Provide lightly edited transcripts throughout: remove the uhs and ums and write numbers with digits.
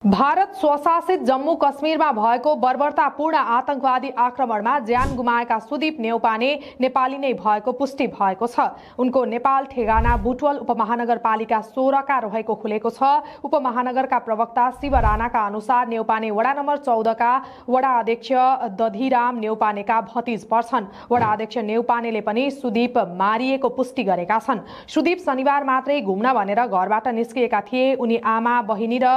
भारत स्वशासित जम्मू कश्मीरमा भएको बर्बरतापूर्ण आतंकवादी आक्रमणमा ज्यान गुमाएका सुदीप नेउपाने नेपाली नै भएको पुष्टि भएको छ। उनको नेपाल ठेगाना बुटवल उपमहानगरपालिका 16 का रहेको खुलेको छ। उपमहानगरका प्रवक्ता शिव राणाका अनुसार नेउपाने वडा नम्बर 14 का वडा अध्यक्ष दधिराम नेउपानेका भतिज पर्छन्। वडा अध्यक्ष नेउपानेले पनि सुदीप मारिएको पुष्टि गरेका छन्। सुदीप शनिबार मात्रै घुम्न भनेर घरबाट निस्किएका थिए। उनी आमा बहिनी र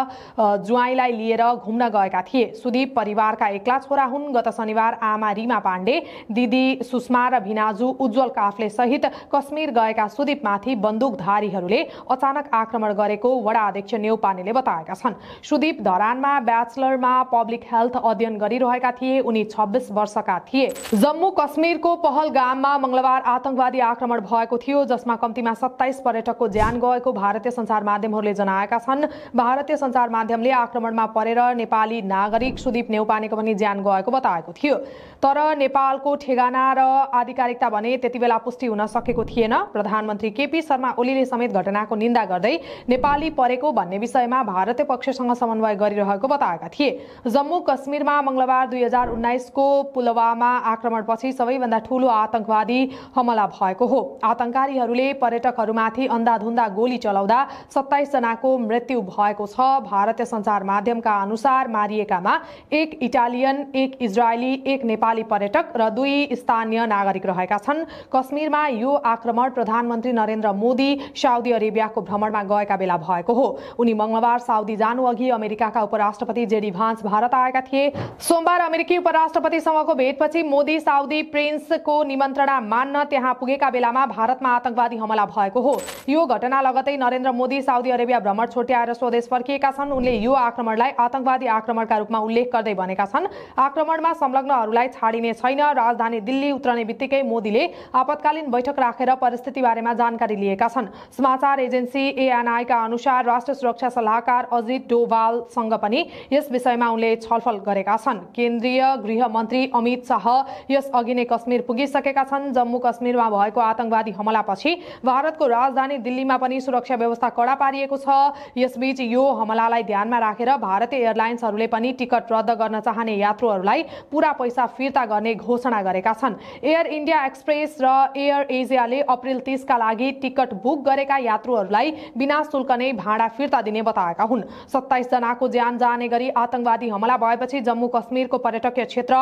जुवाइँलाई लिएर घुम्न गएका थिए। सुदीप परिवारका एक्ला छोरा हुन्। गत शनिबार आमा रिमा पाण्डे, दिदी सुषमा र भिनाजु उज्जवल काफले सहित कश्मीर गएका सुदीपमाथि बन्दुकधारीहरूले अचानक आक्रमण गरेको वडा अध्यक्ष नेउपानेले बताएका छन्। सुदीप धरानमा ब्याचलरमा पब्लिक हेल्थ अध्ययन गरिरहेका थिए। उनी 26 वर्षका थिए। जम्मू कश्मीरको पहलगाममा मंगलबार आतंकवादी आक्रमण भएको थियो, जसमा कम्तीमा 27 पर्यटकको ज्यान गएको भारतीय सञ्चार माध्यमहरूले जनाएका छन्। भारतीय सञ्चार माध्यमले आक्रमणमा परेर नेपाली नागरिक सुदीप नेउपानेको पनि ज्यान गएको बताएको थियो। तर नेपालको ठेगाना र आधिकारिकता भने त्यतिबेला पुष्टि हुन सकेको थिएन। प्रधानमन्त्री केपी शर्मा ओलीले समेत घटनाको निन्दा गर्दै नेपाली परेको भन्ने विषयमा भारतीय पक्षसँग समन्वय गरिरहेको बताएका थिए। जम्मू कश्मीरमा मंगलबार 2019 को पुलवामा आक्रमणपछि सबैभन्दा ठूलो आतंकवादी हमला भएको हो। आतंककारीहरूले पर्यटकहरूमाथि अन्धाधुन्दा गोली चलाउँदा 27 जनाको मृत्यु भएको छ। भारतीय सञ्चार माध्यमका अनुसार मारिएकामा एक इटालियन, एक इजरायली, एक नेपाली पर्यटक र 2 स्थानीय नागरिक रहेका छन्। कश्मीरमा यो आक्रमण प्रधानमन्त्री नरेन्द्र मोदी साउदी अरेबियाको भ्रमणमा गएका बेला भएको हो। उनी मंगलबार साउदी जानु अघि अमेरिकाका उपराष्ट्रपति जेडी भान्स भारत आएका थिए। सोमबार अमेरिकी उपराष्ट्रपतिसँगको भेटपछि मोदी साउदी प्रिन्सको निमन्त्रणा मान्न त्यहाँ पुगेका बेलामा भारतमा आतंकवादी हमला भएको हो। यो घटना लगतै नरेन्द्र मोदी साउदी अरेबिया भ्रमण छुट्याएर स्वदेश फर्किएका छन्। उनले यो आक्रमणलाई आतंकवादी आक्रमणका रूपमा उल्लेख गर्दै भनेका छन्, आक्रमणमा संलग्नहरूलाई छाडिने छैन। राजधानी दिल्ली उत्रने बित्तिकै मोदीले आपतकालीन बैठक राखेर परिस्थिति बारेमा जानकारी लिएका छन्। समाचार एजेन्सी एएनआई का अनुसार राष्ट्र सुरक्षा सल्लाहकार अजित डोभालसँग पनि यस विषयमा उनले छलफल गरेका छन्। केन्द्रीय गृह मन्त्री अमित शाह यस अघि नै कश्मीर पुगिसकेका छन्। जम्मू कश्मीरमा भएको आतंकवादी हमलापछि भारतको राजधानी दिल्लीमा पनि सुरक्षा व्यवस्था कडा पारिएको छ। यसबीच यो हमलालाई ध्यानमा राखेर भारतीय एयरलाइन्सहरूले पनि टिकट रद्द गर्न चाहने यात्रुहरूलाई पूरा पैसा फिर्ता गर्ने घोषणा गरेका छन्। एयर इन्डिया एक्सप्रेस र एयर एसियाले अप्रिल 30 का लागि टिकट बुक गरेका यात्रुहरूलाई बिना शुल्क नै भाडा फिर्ता दिने बताएका हुन्। 27 जनाको ज्यान जाने गरी आतंकवादी हमला भएपछि जम्मू कश्मीरको पर्यटकीय क्षेत्र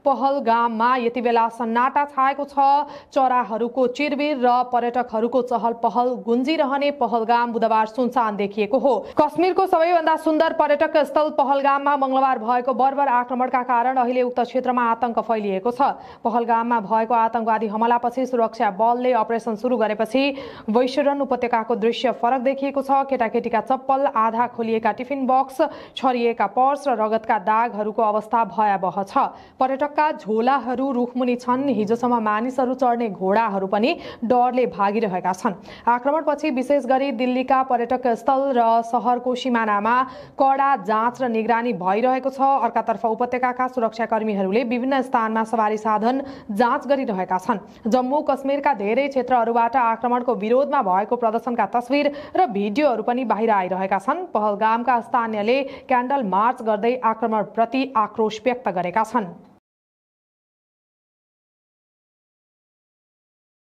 पहलगाममा यति बेला सन्नाटा छाएको छ। चराहरूको चिरबिर र पर्यटकहरूको चहल पहल गुन्जिरहने पहलगाम बुधबार सुनसान देखिएको हो। कश्मीरको सबैभन्दा सुन्दर पर्यटक स्थल पहलगाममा मंगलबार भएको बर्बर आक्रमणका कारण अहिले उक्त क्षेत्रमा आतंक फैलिएको छ। पहलगाममा भएको आतंकवादी हमलापछि सुरक्षा बलले अपरेसन सुरु गरेपछि वैशरण उपत्यकाको दृश्य फरक देखिएको छ। केटाकेटीका चप्पल, आधा खोलिएका टिफिन बक्स, छरिएका पर्स र रगतका दागहरूको अवस्था भयावह छ। पर्यटकका झोलाहरू रुखमुनि छन्। हिजोसम्म मानिसहरू चढ्ने घोडाहरू पनि डरले भागिरहेका छन्। आक्रमणपछि विशेष गरी दिल्लीका पर्यटक स्थल र शहरको सिमानामा कडा जाँच र निगरानी भइरहेको छ। अर्कातर्फ उपत्यकाका सुरक्षाकर्मीहरूले विभिन्न स्थानमा सवारी साधन जाँच गरिरहेका छन्। जम्मू कश्मीरका धेरै क्षेत्रहरूबाट आक्रमणको विरोधमा भएको प्रदर्शनका तस्बिर र भिडियोहरू पनि बाहिर आइरहेका छन्। पहलगामका स्थानीयले क्यान्डल मार्च गर्दै आक्रमणप्रति आक्रोश व्यक्त गरेका छन्।